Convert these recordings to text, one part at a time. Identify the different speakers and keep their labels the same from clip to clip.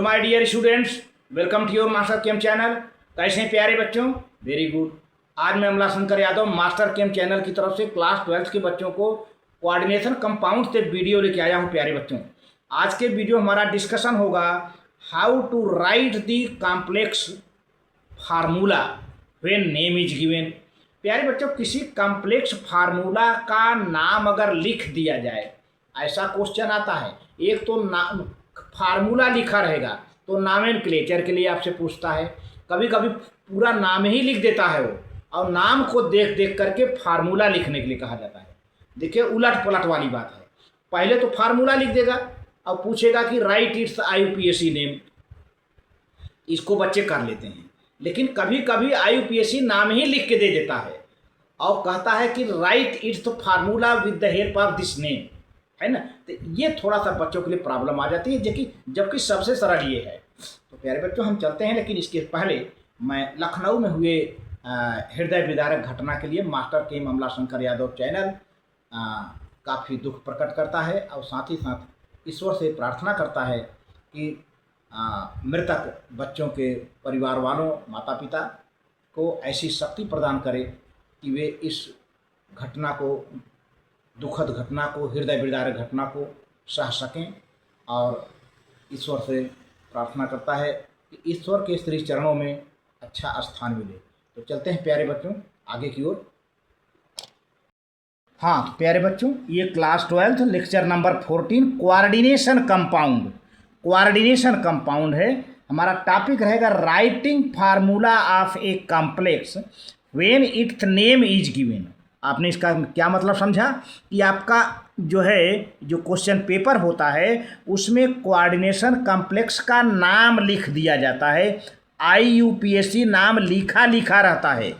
Speaker 1: Hello my dear students, welcome to your master chem channel. कैसे हैं प्यारे बच्चों? Very good. आज मैं Amla Shankar Yadav master chem channel की तरफ से क्लास 12 के बच्चों को कोऑर्डिनेशन कंपाउंड से वीडियो लेके आया हूं। प्यारे बच्चों, आज के वीडियो हमारा डिस्कशन होगा how to write the complex formula when name is given. प्यारे बच्चों, किसी कॉम्प्लेक्स फार्मूला का नाम अगर लिख दिया जाए, ऐसा क्वेश्चन आता है। एक तो नाम फार्मूला लिखा रहेगा तो नॉमेनक्लेचर के लिए आपसे पूछता है, कभी कभी पूरा नाम ही लिख देता है वो, और नाम को देख देख करके फार्मूला लिखने के लिए कहा जाता है। देखिए, उलट पलट वाली बात है। पहले तो फार्मूला लिख देगा और पूछेगा कि राइट इट्स IUPAC नेम। इसको बच्चे कर लेते हैं, लेकिन कभी कभी IUPAC नाम ही लिख के दे देता है और कहता है कि right it's formula with the help of this name, है ना। तो ये थोड़ा सा बच्चों के लिए प्रॉब्लम आ जाती है, जबकि सबसे सरल ये है। तो प्यारे बच्चों, हम चलते हैं, लेकिन इसके पहले मैं लखनऊ में हुए हृदय विदारक घटना के लिए मास्टर केम अमला शंकर यादव चैनल काफ़ी दुख प्रकट करता है और साथ ही साथ ईश्वर से प्रार्थना करता है कि मृतक बच्चों के परिवार वालों, माता पिता को ऐसी शक्ति प्रदान करे कि वे इस घटना को, दुखद घटना को, हृदय विदारक घटना को सह सकें। और ईश्वर से प्रार्थना करता है कि ईश्वर के श्री चरणों में अच्छा स्थान मिले। तो चलते हैं प्यारे बच्चों आगे की ओर। हाँ तो प्यारे बच्चों, ये class 12 lecture number 14 coordination compound. Coordination compound है हमारा। टॉपिक रहेगा writing formula of a complex when it's name is given. आपने इसका क्या मतलब समझा कि आपका जो क्वेश्चन पेपर होता है उसमें कोऑर्डिनेशन कॉम्प्लेक्स का नाम लिख दिया जाता है। IUPAC नाम लिखा रहता है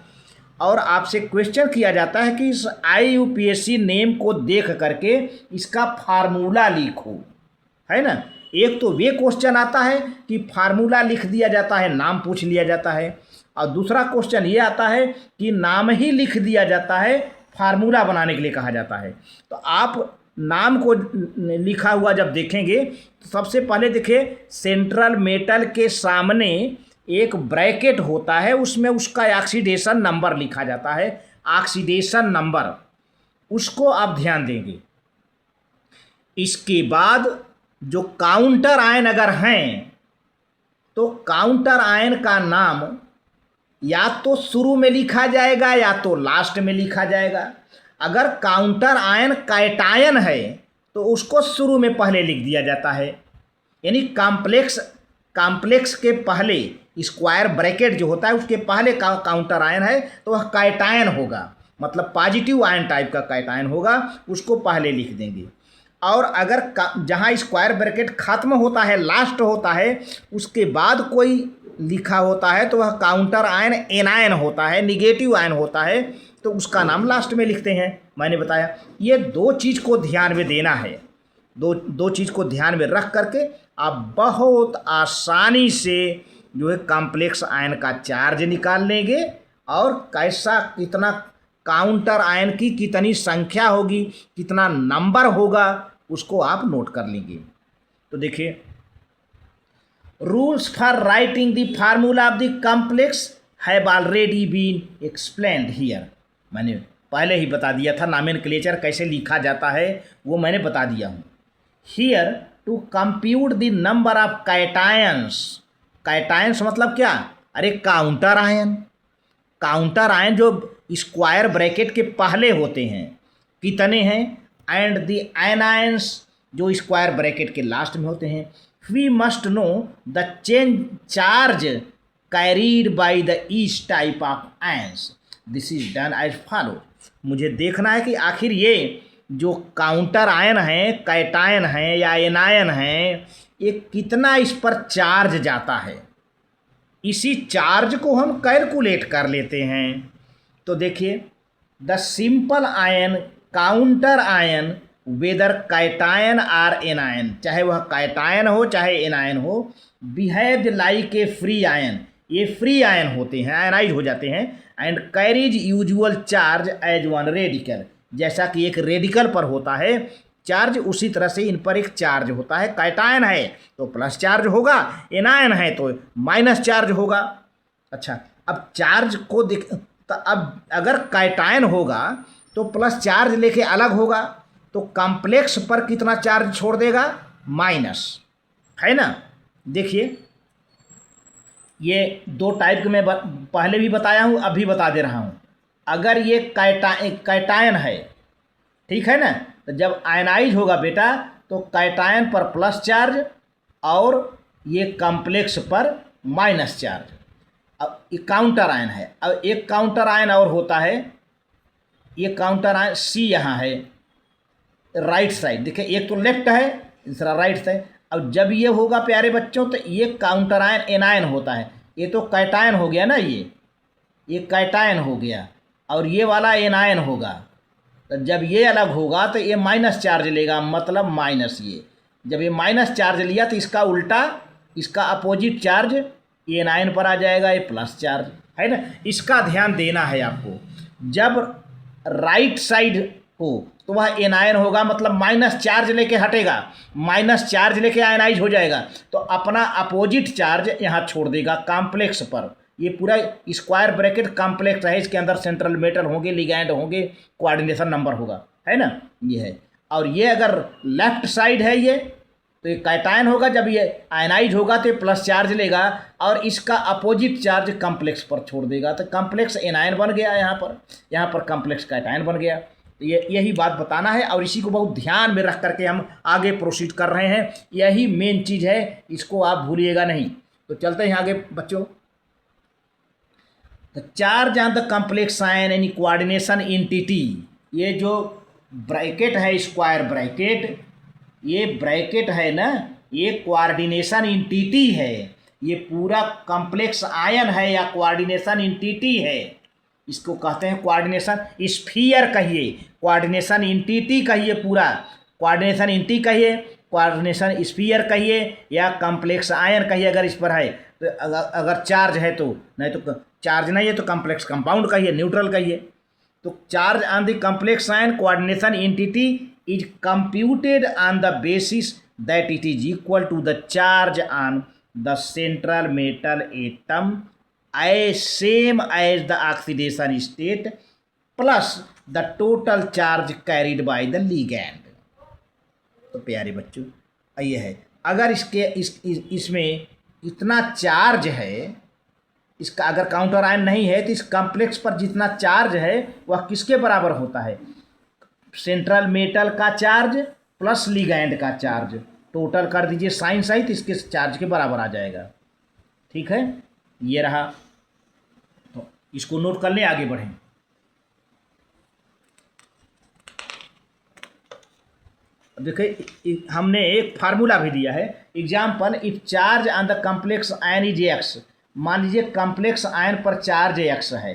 Speaker 1: और आपसे क्वेश्चन किया जाता है कि इस IUPAC नेम को देख करके इसका फार्मूला लिखो, है ना। एक तो वे क्वेश्चन आता है कि फार्मूला लिख दिया जाता है, नाम पूछ लिया जाता है, और दूसरा क्वेश्चन ये आता है कि नाम ही लिख दिया जाता है, फार्मूला बनाने के लिए कहा जाता है। तो आप नाम को लिखा हुआ जब देखेंगे तो सबसे पहले देखिए, सेंट्रल मेटल के सामने एक ब्रैकेट होता है, उसमें उसका ऑक्सीडेशन नंबर लिखा जाता है। ऑक्सीडेशन नंबर, उसको आप ध्यान देंगे। इसके बाद जो काउंटर आयन अगर हैं तो काउंटर आयन का नाम या तो शुरू में लिखा जाएगा या तो लास्ट में लिखा जाएगा। अगर काउंटर आयन कैटायन है तो उसको शुरू में पहले लिख दिया जाता है, यानी कॉम्प्लेक्स के पहले स्क्वायर ब्रैकेट जो होता है उसके पहले काउंटर आयन है तो वह कैटायन होगा, मतलब पॉजिटिव आयन टाइप का कैटायन होगा, उसको पहले लिख देंगे। और अगर जहाँ स्क्वायर ब्रैकेट खत्म होता है, लास्ट होता है, उसके बाद कोई लिखा होता है तो वह काउंटर आयन एनायन होता है, निगेटिव आयन होता है, तो उसका नाम लास्ट में लिखते हैं। मैंने बताया ये दो चीज़ को ध्यान में देना है। दो चीज़ को ध्यान में रख करके आप बहुत आसानी से जो है कॉम्प्लेक्स आयन का चार्ज निकाल लेंगे और कितना काउंटर आयन की कितनी संख्या होगी, कितना नंबर होगा, उसको आप नोट कर लेंगे। तो देखिए, rules for writing the formula of the complex have already been explained here. मैंने पहले ही बता दिया था, नॉमेनक्लेचर कैसे लिखा जाता है वो मैंने बता दिया हूँ। Here to compute the number of cations. Cations मतलब क्या? अरे काउंटर आयन। काउंटर आयन जो स्क्वायर ब्रैकेट के पहले होते हैं कितने हैं, एंड द एनायंस जो स्क्वायर ब्रैकेट के लास्ट में होते हैं। We must know the charge carried by the each type of ions. This is done as follow. मुझे देखना है कि आखिर ये जो काउंटर आयन है, कैटायन है या एनायन है, ये कितना इस पर चार्ज जाता है। इसी चार्ज को हम कैलकुलेट कर लेते हैं। तो देखिए, the simple ion counter ion whether cation or anion, चाहे वह कैटायन हो चाहे एनायन हो, behave like a free ion. ये फ्री आयन होते हैं, आयनाइज हो जाते हैं, and carries usual charge as one radical, जैसा कि एक रेडिकल पर होता है चार्ज, उसी तरह से इन पर एक चार्ज होता है। कैटायन है तो प्लस चार्ज होगा, एनायन है तो माइनस चार्ज होगा। अच्छा, अब चार्ज को तो अब अगर कैटायन होगा तो प्लस चार्ज लेके अलग होगा, तो कॉम्प्लेक्स पर कितना चार्ज छोड़ देगा? माइनस, है ना। देखिए, ये दो टाइप के मैं पहले भी बताया हूँ, अभी बता दे रहा हूँ। अगर ये कैटायन है, ठीक है ना, तो जब आयनाइज होगा बेटा तो कैटायन पर प्लस चार्ज और ये कॉम्प्लेक्स पर माइनस चार्ज। अब ये काउंटर आयन है। अब एक काउंटर आयन और होता है, ये काउंटर आयन सी यहाँ है राइट साइड, देखिए एक तो लेफ्ट है, दूसरा राइट साइड। अब जब ये होगा प्यारे बच्चों तो ये काउंटर आयन एनायन होता है। ये तो कैटायन हो गया ना, ये कैटायन हो गया और ये वाला एनायन होगा। तो जब ये अलग होगा तो ये माइनस चार्ज लेगा, मतलब माइनस। ये जब ये माइनस चार्ज लिया तो इसका उल्टा, इसका अपोजिट चार्ज ये एनायन पर आ जाएगा, ये प्लस चार्ज, है ना। इसका ध्यान देना है आपको। जब राइट साइड हो तो वह एनायन होगा, मतलब माइनस चार्ज लेके हटेगा, माइनस चार्ज लेके आयनाइज हो जाएगा, तो अपना अपोजिट चार्ज यहाँ छोड़ देगा कॉम्प्लेक्स पर। ये पूरा स्क्वायर ब्रैकेट कॉम्प्लेक्स है, इसके अंदर सेंट्रल मेटल होंगे, लिगैंड होंगे, कोऑर्डिनेशन नंबर होगा, है ना, ये है। और ये अगर लेफ्ट साइड है ये, तो ये कैटायन होगा। जब ये आयनाइज होगा तो ये प्लस चार्ज लेगा और इसका अपोजिट चार्ज कॉम्प्लेक्स पर छोड़ देगा, तो कॉम्प्लेक्स एनायन बन गया यहाँ पर कॉम्प्लेक्स कैटायन बन गया। तो यही बात बताना है और इसी को बहुत ध्यान में रख करके हम आगे प्रोसीड कर रहे हैं। यही मेन चीज़ है, इसको आप भूलिएगा नहीं। तो चलते हैं आगे बच्चों। The charge on the complex ion any coordination entity, ये जो ब्रैकेट है स्क्वायर ब्रैकेट, ये ब्रैकेट है ना, ये कोऑर्डिनेशन एंटिटी है। ये पूरा कॉम्प्लेक्स आयन है या कोऑर्डिनेशन एंटिटी है, इसको कहते हैं कोऑर्डिनेशन स्फीयर कहिए, कोऑर्डिनेशन एंटिटी कहिए, पूरा कोऑर्डिनेशन एंटिटी कहिए, कोऑर्डिनेशन स्फीयर कहिए या कॉम्प्लेक्स आयन कहिए। अगर इस पर है तो अगर चार्ज है तो, नहीं तो चार्ज नहीं है तो कॉम्प्लेक्स कंपाउंड कहिए, न्यूट्रल कहिए। तो charge on the complex ion coordination entity is computed on the basis that it is equal to the charge on the central metal atom as same as the oxidation state plus the total charge carried by the ligand। तो प्यारे बच्चों ये है, अगर इसमें इतना charge है, इसका अगर काउंटर आयन नहीं है तो इस कॉम्प्लेक्स पर जितना चार्ज है वह किसके बराबर होता है? सेंट्रल मेटल का चार्ज प्लस लिगैंड का चार्ज, टोटल कर दीजिए साइन सहित, इसके चार्ज के बराबर आ जाएगा। ठीक है, ये रहा, तो इसको नोट कर लें, आगे बढ़ें। देखिए हमने एक फार्मूला भी दिया है, example if charge on the complex ion is x. मान लीजिए कॉम्प्लेक्स आयन पर चार्ज एक्स है,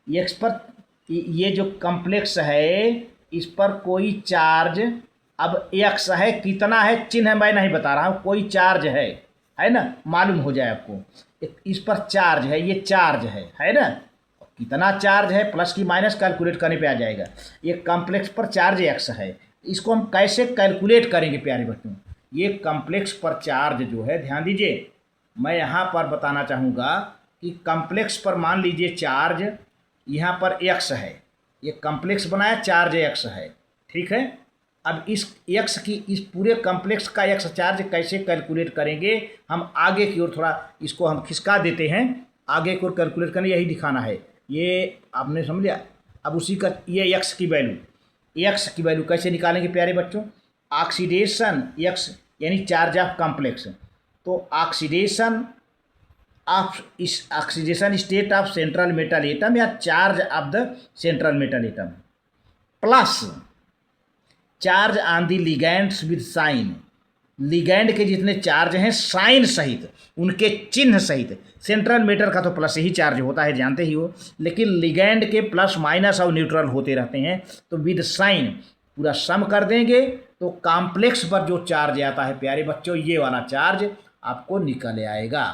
Speaker 1: एक्स पर ये जो कॉम्प्लेक्स है इस पर कोई चार्ज अब एक्स है, कितना है चिन्ह मैं नहीं बता रहा हूँ, कोई चार्ज है ना, मालूम हो जाए आपको। इस पर चार्ज है, ये चार्ज है ना, कितना चार्ज है प्लस की माइनस कैलकुलेट करने पे आ जाएगा। ये कॉम्प्लेक्स पर चार्ज एक्स है, इसको हम कैसे कैलकुलेट करेंगे प्यारे बच्चों? ये कॉम्प्लेक्स पर चार्ज जो है, ध्यान दीजिए, मैं यहाँ पर बताना चाहूँगा कि कॉम्प्लेक्स पर मान लीजिए चार्ज यहाँ पर एक्स है, ये कॉम्प्लेक्स बनाया चार्ज एक्स है, ठीक है। अब इस एक्स की, इस पूरे कॉम्प्लेक्स का एक्स चार्ज कैसे कैलकुलेट करेंगे हम आगे की ओर, थोड़ा इसको हम खिसका देते हैं, आगे की ओर कैलकुलेट करना, यही दिखाना है। ये आपने समझा। अब उसी का ये एक्स की वैल्यू कैसे निकालेंगे प्यारे बच्चों? ऑक्सीडेशन एक्स यानी चार्ज ऑफ कॉम्प्लेक्स, तो oxidation of is oxidation state of central metal atom या charge of the central metal atom plus charge on the ligands with sign, ligand के जितने चार्ज हैं साइन सहित, उनके चिन्ह सहित। सेंट्रल मेटल का तो प्लस ही चार्ज होता है, जानते ही हो, लेकिन लिगैंड के प्लस माइनस और न्यूट्रल होते रहते हैं, तो विद साइन पूरा सम कर देंगे तो कॉम्प्लेक्स पर जो चार्ज आता है प्यारे बच्चों, ये वाला चार्ज आपको निकल आएगा,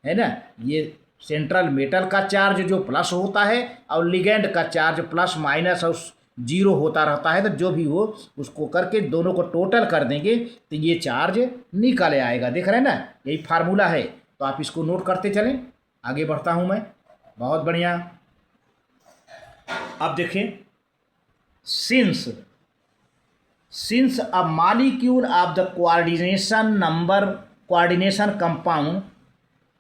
Speaker 1: है ना। ये सेंट्रल मेटल का चार्ज जो प्लस होता है और लिगैंड का चार्ज प्लस माइनस और जीरो होता रहता है, तो जो भी हो उसको करके दोनों को टोटल कर देंगे तो ये चार्ज निकल आएगा। देख रहे हैं ना, यही फार्मूला है, तो आप इसको नोट करते चलें। आगे बढ़ता हूँ मैं। बहुत बढ़िया। अब देखिए, since a molecule of the coordination compound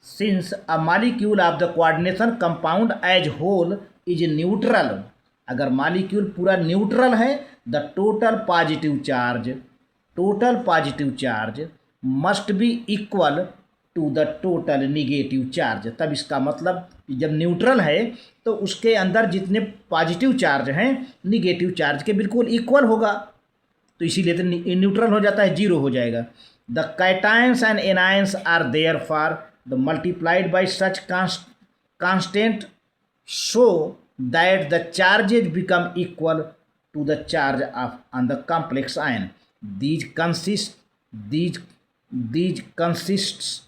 Speaker 1: since a molecule of the coordination compound as whole is neutral, अगर मॉलिक्यूल पूरा न्यूट्रल है, the total positive charge must be equal to the total negative charge. तब इसका मतलब जब neutral है तो उसके अंदर जितने पॉजिटिव चार्ज हैं निगेटिव चार्ज के बिल्कुल इक्वल होगा, तो इसीलिए तो न्यूट्रल हो जाता है, जीरो हो जाएगा। The cations and anions are there for the multiplied by such constant so that the charges become equal to the charge of on the complex ion. These consists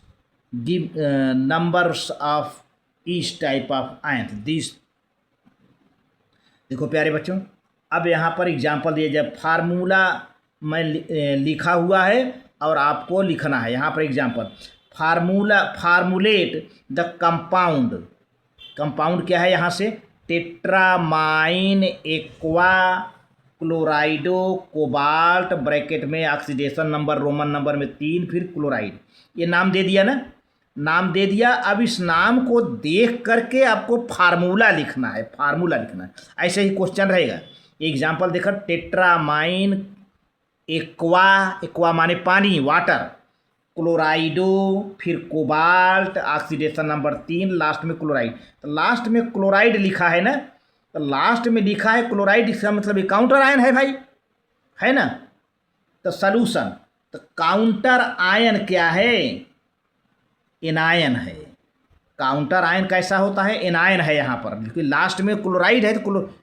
Speaker 1: give numbers of each type of ion. These, देखो प्यारे बच्चों, अब यहाँ पर example दिए जाए, formula में लिखा हुआ है और आपको लिखना है। यहाँ पर एग्जाम्पल, फार्मूलेट द कंपाउंड क्या है यहाँ से, टेट्रामाइन एक्वा क्लोराइडो कोबाल्ट, ब्रैकेट में ऑक्सीडेशन नंबर रोमन नंबर में 3, फिर क्लोराइड। ये नाम दे दिया ना, नाम दे दिया। अब इस नाम को देख करके आपको फार्मूला लिखना है, ऐसे ही क्वेश्चन रहेगा। एग्जाम्पल देखो, टेट्रामाइन एक्वा माने पानी, वाटर, क्लोराइडो, फिर कोबाल्ट, ऑक्सीडेशन नंबर 3, लास्ट में क्लोराइड। तो लास्ट में क्लोराइड लिखा है ना, तो लास्ट में लिखा है क्लोराइड, इसका मतलब ये काउंटर आयन है भाई, है ना। तो सॉल्यूशन, तो काउंटर आयन क्या है, एनायन है। काउंटर आयन कैसा होता है, एनायन है यहाँ पर, क्योंकि लास्ट में क्लोराइड है तो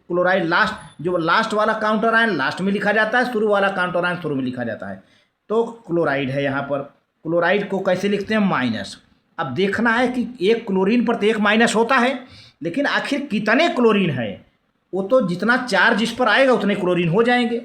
Speaker 1: क्लोराइड लास्ट, जो लास्ट वाला काउंटर आयन लास्ट में लिखा जाता है, शुरू वाला काउंटर आयन शुरू में लिखा जाता है। तो क्लोराइड है यहाँ पर। क्लोराइड को कैसे लिखते हैं, माइनस। अब देखना है कि एक क्लोरीन पर तो एक माइनस होता है, लेकिन आखिर कितने क्लोरीन है, वो तो जितना चार्ज इस पर आएगा उतने क्लोरीन हो जाएंगे।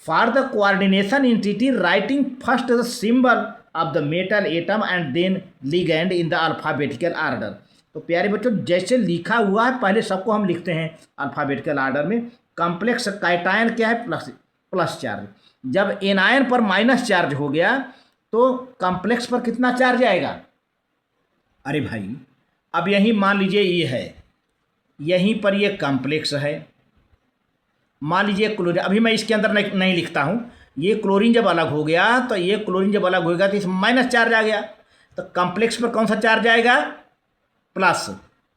Speaker 1: For the coordination entity writing first the symbol of the metal atom and then ligand in the alphabetical order. तो प्यारे बच्चों, जैसे लिखा हुआ है पहले सबको हम लिखते हैं अल्फ़ाबेटिकल आर्डर में। कॉम्प्लेक्स कैटायन क्या है, प्लस चार्ज। जब एनायन पर माइनस चार्ज हो गया तो कॉम्प्लेक्स पर कितना चार्ज आएगा। अरे भाई, अब यहीं मान लीजिए ये है, यहीं पर ये कॉम्प्लेक्स है, मान लीजिए क्लोरीन। अभी मैं इसके अंदर नहीं लिखता हूँ। ये क्लोरीन जब अलग हो गया तो ये क्लोरीन जब अलग होगा तो इसमें माइनस चार्ज आ गया, तो कॉम्प्लेक्स पर कौन सा चार्ज आएगा, प्लस।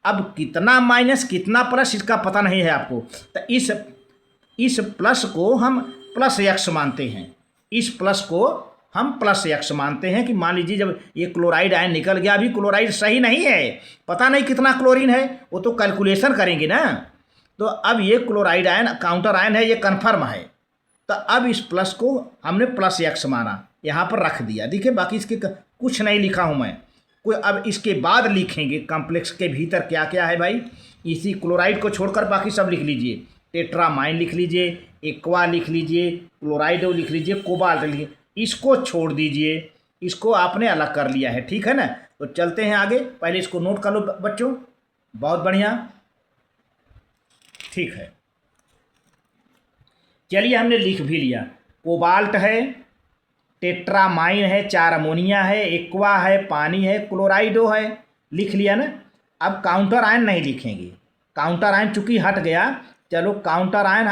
Speaker 1: अब कितना माइनस कितना प्लस इसका पता नहीं है आपको, तो इस प्लस को हम प्लस एक्स मानते हैं। इस प्लस को हम प्लस एक्स मानते हैं कि मान लीजिए जब ये क्लोराइड आयन निकल गया, अभी क्लोराइड सही नहीं है, पता नहीं कितना क्लोरीन है, वो तो कैलकुलेशन करेंगे ना। तो अब ये क्लोराइड आयन काउंटर आयन है, ये कन्फर्म है, तो अब इस प्लस को हमने प्लस एक्स माना, यहाँ पर रख दिया। देखिए, बाकी इसके कुछ नहीं लिखा हूँ मैं कोई। अब इसके बाद लिखेंगे कॉम्प्लेक्स के भीतर क्या क्या है भाई। इसी क्लोराइड को छोड़कर बाकी सब लिख लीजिए। टेट्रामाइन लिख लीजिए, एक्वा लिख लीजिए, क्लोराइडो लिख लीजिए, कोबाल्ट लिख लीजिए, इसको छोड़ दीजिए, इसको आपने अलग कर लिया है, ठीक है ना। तो चलते हैं आगे, पहले इसको नोट कर लो बच्चों। बहुत बढ़िया, ठीक है। चलिए, हमने लिख भी लिया, कोबाल्ट है, टेट्रामाइन है, 4 अमोनिया है, एक्वा है, पानी है, क्लोराइडो है, लिख लिया ना। अब काउंटर आयन नहीं लिखेंगे, काउंटर आयन चूंकि हट गया। चलो, काउंटर आयन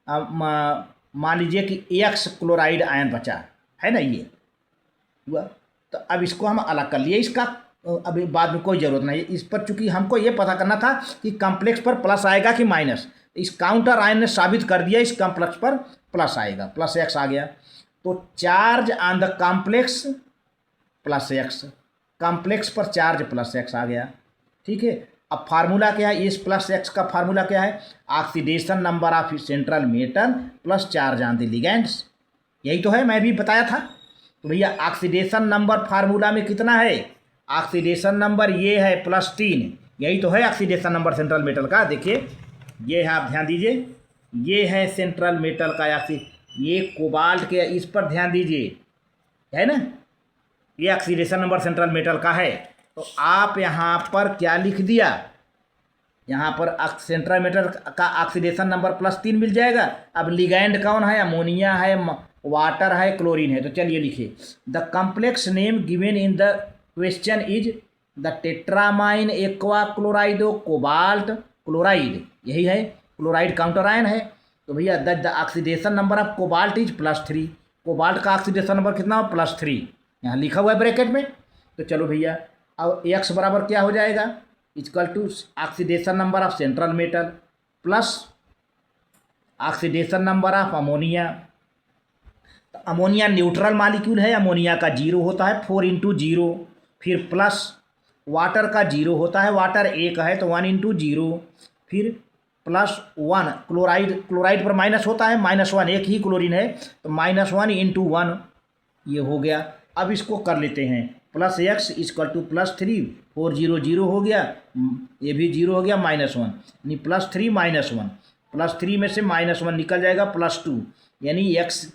Speaker 1: मान लीजिए कि एक्स क्लोराइड आयन बचा है ना, ये हुआ। तो अब इसको हम अलग कर लिए, इसका अभी बाद में कोई ज़रूरत नहीं। इस पर चूंकि हमको ये पता करना था कि कॉम्प्लेक्स पर प्लस आएगा कि माइनस, इस काउंटर आयन ने साबित कर दिया इस कॉम्प्लेक्स पर प्लस आएगा, प्लस एक्स आ गया। तो charge on the complex plus x, complex पर चार्ज प्लस एक्स आ गया, ठीक है। अब फार्मूला क्या है, इस प्लस एक्स का फार्मूला क्या है, oxidation number of central metal plus charge on the ligands, यही तो है, मैं भी बताया था। तो भैया ऑक्सीडेशन नंबर फार्मूला में कितना है, ऑक्सीडेशन नंबर ये है +3, यही तो है ऑक्सीडेशन नंबर सेंट्रल मेटल का। देखिए ये है, आप ध्यान दीजिए, ये है सेंट्रल मेटल का ये कोबाल्ट के, इस पर ध्यान दीजिए, है ना, ये ऑक्सीडेशन नंबर सेंट्रल मेटल का है। तो आप यहाँ पर क्या लिख दिया, यहाँ पर सेंट्रल मेटल का ऑक्सीडेशन नंबर +3 मिल जाएगा। अब लिगैंड कौन है, अमोनिया है, वाटर है, क्लोरीन है। तो चलिए लिखिए, the complex name given in the question is the tetraammine aqua chlorido cobalt chloride, यही है, क्लोराइड काउंटर आयन है। तो भैया the oxidation number of cobalt is +3, cobalt का ऑक्सीडेशन नंबर कितना हो, +3, यहाँ लिखा हुआ है ब्रैकेट में। तो चलो भैया, अब x बराबर क्या हो जाएगा, equal to oxidation number of central metal plus oxidation number of ammonia. तो अमोनिया न्यूट्रल मॉलिक्यूल है, अमोनिया का 0 होता है, 4 × 0, फिर प्लस वाटर का 0 होता है, वाटर 1 है तो 1 × 0, फिर +1 क्लोराइड पर माइनस होता है, -1, एक ही क्लोरीन है तो -1 × 1, ये हो गया। अब इसको कर लेते हैं, +x = +3, 4 0 0 हो गया, ये भी 0 हो गया, -1 यानी +3 -1, +3 में से -1 निकल जाएगा, +2, यानी x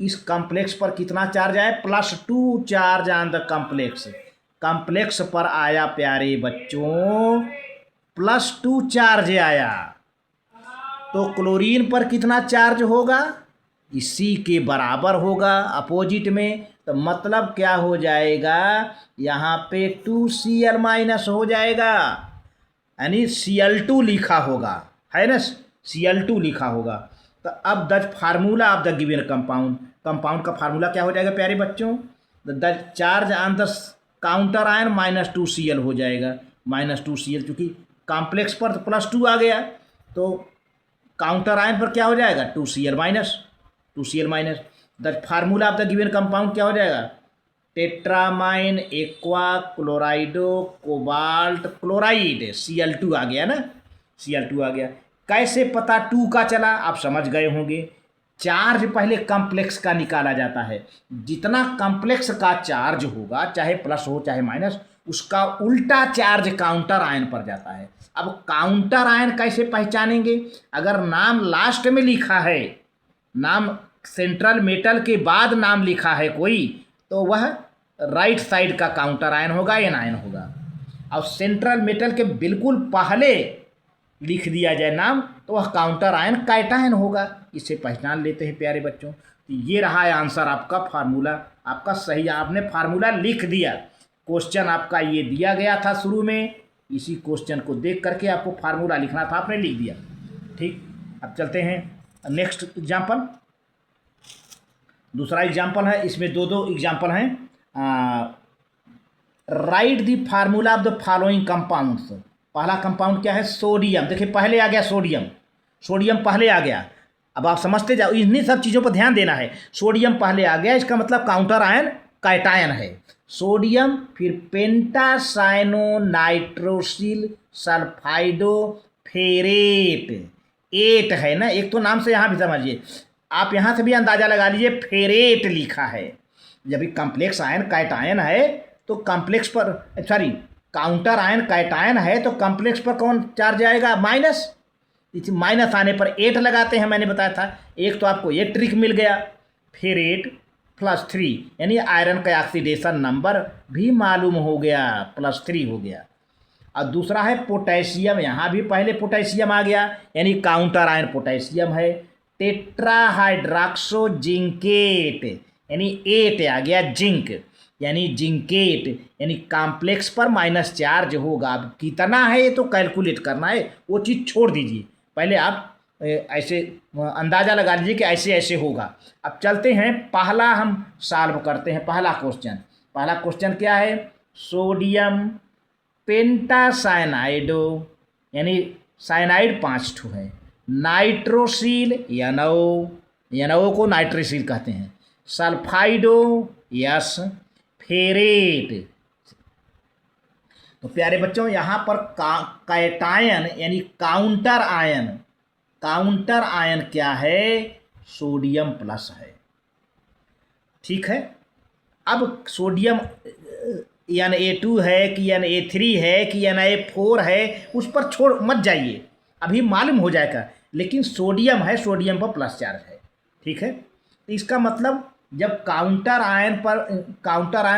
Speaker 1: इस कॉम्प्लेक्स पर कितना चार्ज आया, +2 चार्ज ऑन द कॉम्प्लेक्स पर आया प्यारे बच्चों, +2 चार्ज आया। तो क्लोरीन पर कितना चार्ज होगा, इसी के बराबर होगा अपोजिट में। तो मतलब क्या हो जाएगा, यहाँ पे 2Cl- हो जाएगा, यानी Cl2 लिखा होगा, है ना, Cl2 लिखा होगा। तो अब the formula of the given compound का फार्मूला क्या हो जाएगा प्यारे बच्चों, the charge on the counter ion -2Cl हो जाएगा, -2Cl, क्योंकि कॉम्प्लेक्स पर तो +2 आ गया, तो काउंटर आयन पर क्या हो जाएगा, 2Cl-, the formula of the given compound क्या हो जाएगा, टेट्रामाइन aqua chlorido cobalt chloride, Cl2 आ गया ना, Cl2 आ गया। कैसे पता 2 का चला, आप समझ गए होंगे, चार्ज पहले कॉम्प्लेक्स का निकाला जाता है, जितना कॉम्प्लेक्स का चार्ज होगा, चाहे प्लस हो चाहे माइनस, उसका उल्टा चार्ज काउंटर आयन पर जाता है। अब काउंटर आयन कैसे पहचानेंगे, अगर नाम लास्ट में लिखा है, नाम सेंट्रल मेटल के बाद नाम लिखा है कोई, तो वह राइट साइड का काउंटर आयन होगा, एनायन होगा। और सेंट्रल मेटल के बिल्कुल पहले लिख दिया जाए नाम, तो वह काउंटर आयन कैटायन होगा। इसे पहचान लेते हैं प्यारे बच्चों। तो ये रहा है आंसर, आपका फार्मूला आपका सही, आपने फार्मूला लिख दिया। क्वेश्चन आपका ये दिया गया था शुरू में, इसी क्वेश्चन को देख करके आपको फार्मूला लिखना था, आपने लिख दिया। ठीक, अब चलते हैं नेक्स्ट एग्जाम्पल। दूसरा एग्जाम्पल है, इसमें दो एग्जाम्पल हैं। Right the formula of the following compounds. पहला कंपाउंड क्या है, सोडियम। देखिए पहले आ गया सोडियम पहले आ गया। अब आप समझते जाओ, इन्हीं सब चीज़ों पर ध्यान देना है। सोडियम पहले आ गया, इसका मतलब काउंटर आयन कैटायन है सोडियम। फिर पेंटासाइनो नाइट्रोसिल सल्फाइडो फेरेट, 8 है ना, एक तो नाम से यहाँ भी समझिए, आप यहाँ से भी अंदाज़ा लगा लीजिए, फेरेट लिखा है। जब भी कॉम्प्लेक्स आयन कैटायन है तो कॉम्प्लेक्स पर, सॉरी, काउंटर आयन कैटायन है तो कॉम्प्लेक्स पर कौन चार्ज आएगा, माइनस। इस माइनस आने पर 8 लगाते हैं, मैंने बताया था। एक तो आपको ये ट्रिक मिल गया, फेरेट +3, यानी आयरन का ऑक्सीडेशन नंबर भी मालूम हो गया, +3 हो गया। और दूसरा है पोटेशियम, यहाँ भी पहले पोटेशियम आ गया, यानी काउंटर आयन पोटेशियम है। टेट्राहाइड्रॉक्सो जिंकेट, यानी 8 आ गया, जिंक यानी जिंकेट, यानी कॉम्प्लेक्स पर माइनस चार्ज होगा। अब कितना है ये तो कैलकुलेट करना है, वो चीज़ छोड़ दीजिए, पहले आप ऐसे अंदाज़ा लगा लीजिए कि ऐसे ऐसे होगा। अब चलते हैं, पहला हम सॉल्व करते हैं। पहला क्वेश्चन क्या है, सोडियम पेंटासाइनाइडो, यानी साइनाइड 5 ठो है, नाइट्रोसिल NO को नाइट्रोसिल कहते हैं, सल्फाइडो यस, फेरेट। तो प्यारे बच्चों यहाँ पर कैटायन यानी काउंटर आयन क्या है, सोडियम प्लस है। ठीक है, अब सोडियम Na2 है कि Na3 है कि Na4 है, उस पर छोड़ मत जाइए, अभी मालूम हो जाएगा। लेकिन सोडियम है, सोडियम पर प्लस चार्ज है। ठीक है, तो इसका मतलब जब काउंटर आयन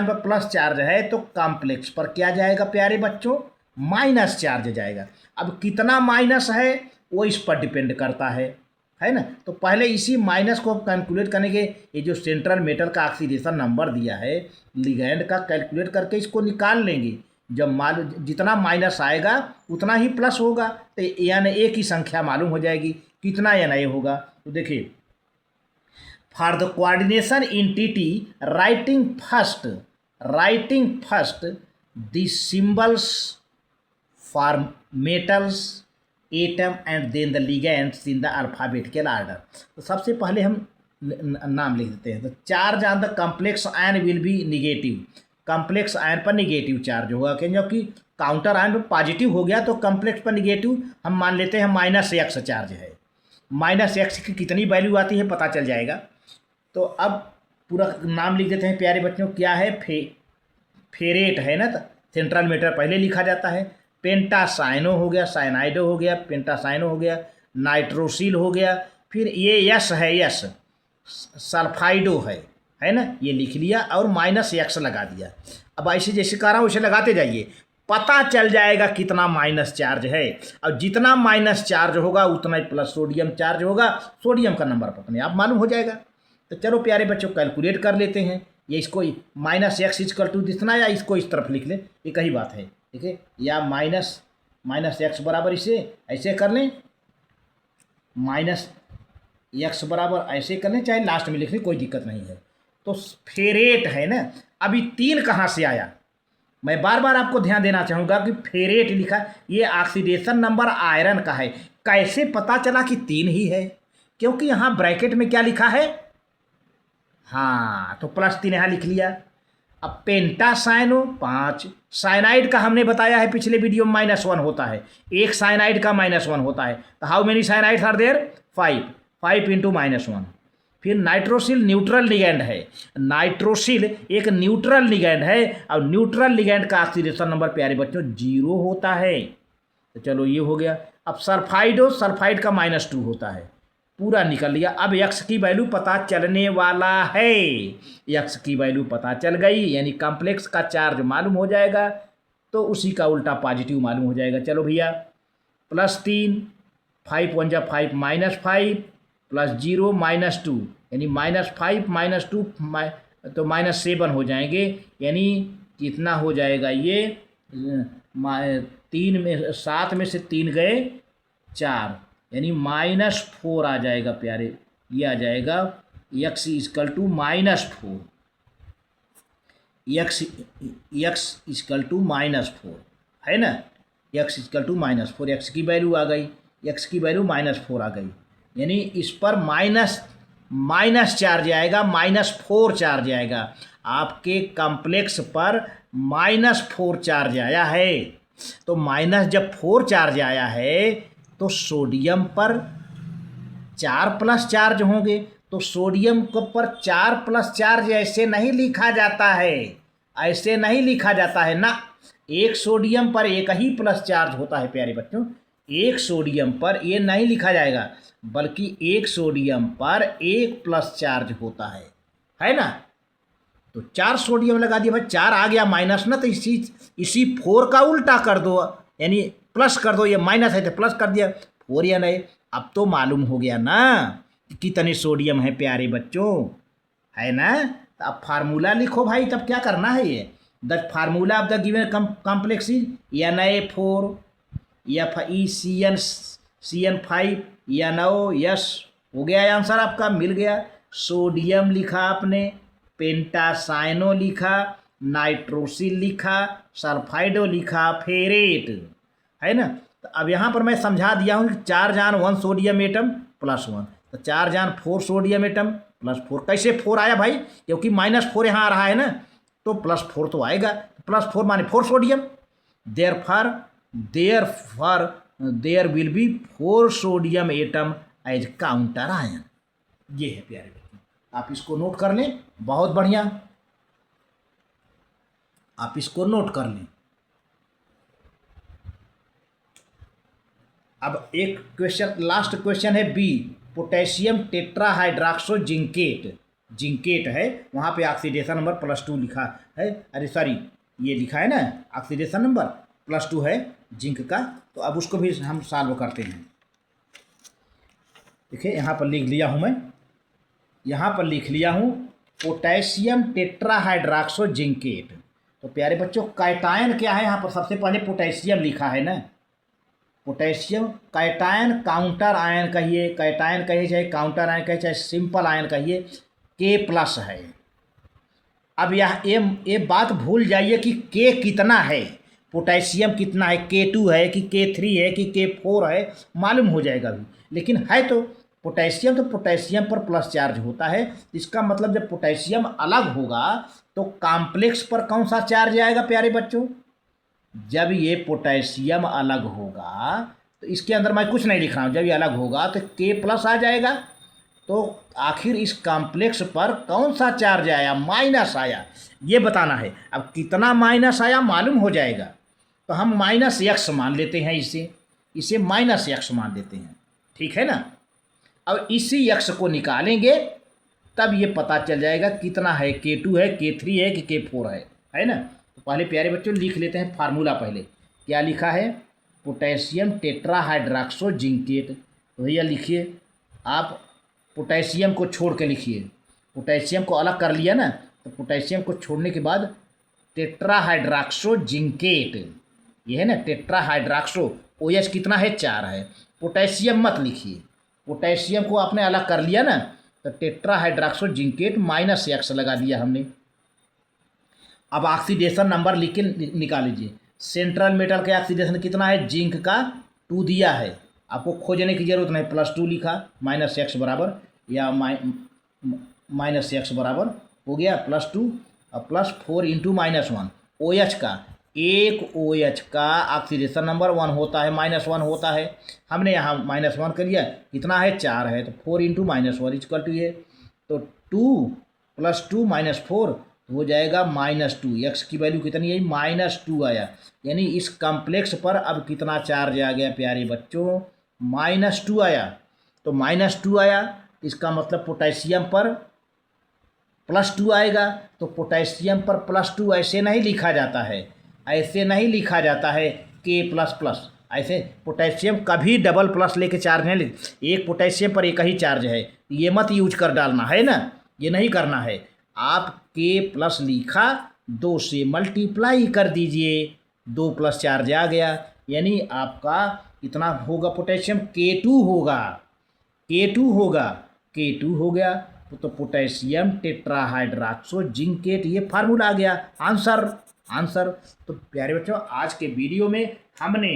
Speaker 1: पर प्लस चार्ज है तो कॉम्प्लेक्स पर क्या जाएगा प्यारे बच्चों, माइनस चार्ज जाएगा। अब कितना माइनस है वो इस पर डिपेंड करता है ना। तो पहले इसी माइनस को कैलकुलेट करने के, ये जो सेंट्रल मेटल का ऑक्सीडेशन नंबर दिया है लिगैंड का, कैलकुलेट करके इसको निकाल लेंगे। जब मालूम जितना माइनस आएगा उतना ही प्लस होगा, तो यानी ए की संख्या मालूम हो जाएगी कितना एन ए होगा। तो देखिए, for the coordination entity writing first the symbols for metals atom and then the ligands in the alphabetical order. तो सबसे पहले हम नाम लिख देते हैं। तो charge on the complex ion will be negative, complex ion पर निगेटिव चार्ज होगा, क्योंकि काउंटर आयन पर पॉजिटिव हो गया तो कॉम्प्लेक्स पर निगेटिव हम मान लेते हैं -x चार्ज है। -x की कितनी वैल्यू आती है पता चल जाएगा। तो अब पूरा नाम लिख देते हैं प्यारे बच्चों, क्या है, फेरेट है ना, तो सेंट्रल मेटर पहले लिखा जाता है। पेंटासाइनो हो गया, साइनाइडो हो गया, पेंटासाइनो हो गया, नाइट्रोसिल हो गया, फिर ये यस है, यस सल्फाइडो है ना, ये लिख लिया और -x लगा दिया। अब ऐसे जैसे कह रहा हूँ वैसे लगाते जाइए, पता चल जाएगा कितना माइनस चार्ज है। और जितना माइनस चार्ज होगा उतना ही प्लस सोडियम चार्ज होगा, सोडियम का नंबर अपने आप मालूम हो जाएगा। तो चलो प्यारे बच्चों कैलकुलेट कर लेते हैं। ये इसको -x इक्वल टू जितना, या इसको इस तरफ लिख ले, ये कही बात है। ठीक है, या -x बराबर इसे ऐसे कर लें, -x बराबर ऐसे कर लें, चाहे लास्ट में लिख लें, कोई दिक्कत नहीं है। तो फेरेट है ना, अभी 3 कहाँ से आया, मैं बार बार आपको ध्यान देना चाहूँगा कि फेरेट लिखा, ये ऑक्सीडेशन नंबर आयरन का है। कैसे पता चला कि 3 ही है, क्योंकि यहाँ ब्रैकेट में क्या लिखा है, हाँ, तो +3 यहाँ लिख लिया। अब पेंटासाइनो 5, साइनाइड का हमने बताया है पिछले वीडियो में -1 होता है, एक साइनाइड का -1 होता है। तो how many cyanides are there, 5 × -1। फिर नाइट्रोसिल न्यूट्रल लिगैंड है, नाइट्रोसिल एक न्यूट्रल लिगैंड है, और न्यूट्रल लिगैंड का ऑक्सीडेशन नंबर प्यारे बच्चों 0 होता है। तो चलो ये हो गया। अब सल्फाइड का -2 होता है, पूरा निकल लिया। अब x की वैल्यू पता चलने वाला है, x की वैल्यू पता चल गई, यानी कॉम्प्लेक्स का चार्ज मालूम हो जाएगा, तो उसी का उल्टा पॉजिटिव मालूम हो जाएगा। चलो भैया, +3, 5 × 1 = 5, -5 + 0 -2, यानी -5 -2 तो -7 हो जाएंगे, यानी कितना हो जाएगा ये, 7 में से 3 गए 4, यानी -4 आ जाएगा प्यारे। ये आ जाएगा x equal to -4, x equal to -4 है ना, x इक्वल टू -4, x की वैल्यू आ गई, x की वैल्यू -4 आ गई, यानी इस पर माइनस चार्ज आएगा, -4 चार्ज आएगा। आपके कॉम्प्लेक्स पर -4 चार्ज आया है। तो जब 4 चार्ज आया है तो सोडियम पर 4+ चार्ज होंगे। तो सोडियम को पर 4+ चार्ज ऐसे नहीं लिखा जाता है, ऐसे नहीं लिखा जाता है ना। एक सोडियम पर एक ही प्लस चार्ज होता है प्यारे बच्चों, एक सोडियम पर ये नहीं लिखा जाएगा, बल्कि एक सोडियम पर 1+ चार्ज होता है ना। तो 4 सोडियम लगा दिया भाई, 4 आ गया माइनस ना, तो इसी 4 का उल्टा कर दो, यानी प्लस कर दो, ये माइनस है तो प्लस कर दिया, 4 या नहीं। अब तो मालूम हो गया ना कितने सोडियम है प्यारे बच्चों, है ना। तो अब फार्मूला लिखो भाई, तब क्या करना है, ये the formula of the given complex is Na4 FeCN5 NO, yes हो गया आंसर आपका, मिल गया। सोडियम लिखा आपने, पेंटासाइनो लिखा, नाइट्रोसिल लिखा, सल्फाइडो लिखा, फेरेट है ना। तो अब यहाँ पर मैं समझा दिया हूँ कि चार्ज ऑन 1 सोडियम एटम +1, तो चार्ज ऑन 4 सोडियम एटम +4। कैसे 4 आया भाई, क्योंकि -4 यहाँ आ रहा है ना, तो +4 तो आएगा, +4 माने 4 sodium, there will be 4 sodium atom as counter ion. ये है प्यारे बच्चों, आप इसको नोट कर लें, बहुत बढ़िया, आप इसको नोट कर लें। अब एक क्वेश्चन, लास्ट क्वेश्चन है बी, पोटेशियम टेट्राहाइड्रॉक्सो जिंकेट, जिंकेट है, वहाँ पे ऑक्सीडेशन नंबर +2 लिखा है, अरे सॉरी ये लिखा है ना ऑक्सीडेशन नंबर +2 है जिंक का। तो अब उसको भी हम सॉल्व करते हैं। देखिए यहाँ पर लिख लिया हूँ मैं, यहाँ पर लिख लिया हूँ पोटेशियम टेट्राहाइड्रॉक्सो जिंकेट। तो प्यारे बच्चों कैटायन क्या है, यहाँ पर सबसे पहले पोटेशियम लिखा है ना, पोटेशियम कैटायन काउंटर आयन कहिए, कैटायन कहिए चाहे काउंटर आयन कहिए चाहे सिंपल आयन कहिए, K+ है। अब यह ये बात भूल जाइए कि K कितना है, पोटेशियम कितना है, K2 है कि K3 है कि K4 है, मालूम हो जाएगा अभी। लेकिन है तो पोटेशियम, तो पोटेशियम पर प्लस चार्ज होता है। इसका मतलब जब पोटेशियम अलग होगा तो कॉम्प्लेक्स पर कौन सा चार्ज आएगा प्यारे बच्चों, जब ये पोटेशियम अलग होगा तो इसके अंदर मैं कुछ नहीं लिख रहा हूँ, जब ये अलग होगा तो K+ आ जाएगा। तो आखिर इस कॉम्प्लेक्स पर कौन सा चार्ज आया, माइनस आया, ये बताना है। अब कितना माइनस आया मालूम हो जाएगा, तो हम -x मान लेते हैं, इसे -x मान देते हैं, ठीक है ना। अब इसी x को निकालेंगे तब ये पता चल जाएगा कितना है, K2 है, K3 है कि K4 है ना। तो पहले प्यारे बच्चों लिख लेते हैं फार्मूला। पहले क्या लिखा है, पोटेशियम टेट्राहाइड्रॉक्सो जिंकेट। तो भैया लिखिए, आप पोटेशियम को छोड़ के लिखिए, पोटेशियम को अलग कर लिया ना, तो पोटेशियम को छोड़ने के बाद टेट्राहाइड्रॉक्सो जिंकेट, ये है ना टेट्राहाइड्रॉक्सो, OH कितना है 4 है, पोटेशियम मत लिखिए, पोटेशियम को आपने अलग कर लिया ना, तो टेट्राहाइड्रॉक्सो जिंकेट -x लगा दिया हमने। अब ऑक्सीडेशन नंबर लिख के निकाल लीजिए। सेंट्रल मेटल का ऑक्सीडेशन कितना है, जिंक का 2 दिया है, आपको खोजने की जरूरत नहीं, +2 लिखा, -x बराबर या -x बराबर हो गया +2 और +4 × -1। OH का, एक OH का ऑक्सीडेशन नंबर 1 होता है, -1 होता है, हमने यहाँ -1 कर लिया, कितना है 4 है, तो 4 × -1 = ये, तो 2 + 2 -4 हो जाएगा -2। x की वैल्यू कितनी है, -2 आया। यानी इस कॉम्प्लेक्स पर अब कितना चार्ज आ गया प्यारे बच्चों, -2 आया। तो -2 आया, इसका मतलब पोटेशियम पर +2 आएगा। तो पोटेशियम पर +2 ऐसे नहीं लिखा जाता है, ऐसे नहीं लिखा जाता है K++, ऐसे पोटेशियम कभी डबल प्लस लेके चार्ज नहीं लिख, एक पोटेशियम पर एक ही चार्ज है, ये मत यूज कर डालना है ना, ये नहीं करना है। आप K+ लिखा, 2 से मल्टीप्लाई कर दीजिए, 2+ चार्ज आ गया, यानी आपका कितना होगा पोटेशियम, K2 होगा, K2 होगा, K2 हो गया। तो पोटेशियम टेट्राहाइड्रॉक्सो जिंकेट, ये फार्मूला आ गया, आंसर। तो प्यारे बच्चों आज के वीडियो में हमने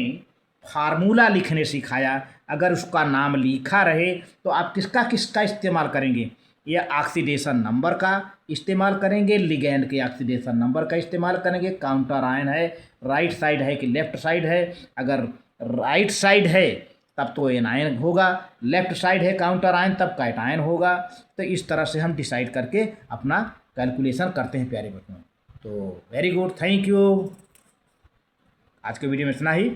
Speaker 1: फार्मूला लिखने सिखाया। अगर उसका नाम लिखा रहे तो आप किसका इस्तेमाल करेंगे, ये ऑक्सीडेशन नंबर का इस्तेमाल करेंगे, लिगैंड के ऑक्सीडेशन नंबर का इस्तेमाल करेंगे, काउंटर आयन है राइट साइड है कि लेफ्ट साइड है, अगर राइट साइड है तब तो एनायन होगा, लेफ्ट साइड है काउंटर आयन तब कैटायन होगा। तो इस तरह से हम डिसाइड करके अपना कैलकुलेशन करते हैं प्यारे बच्चों। तो वेरी गुड, थैंक यू। आज के वीडियो में इतना ही।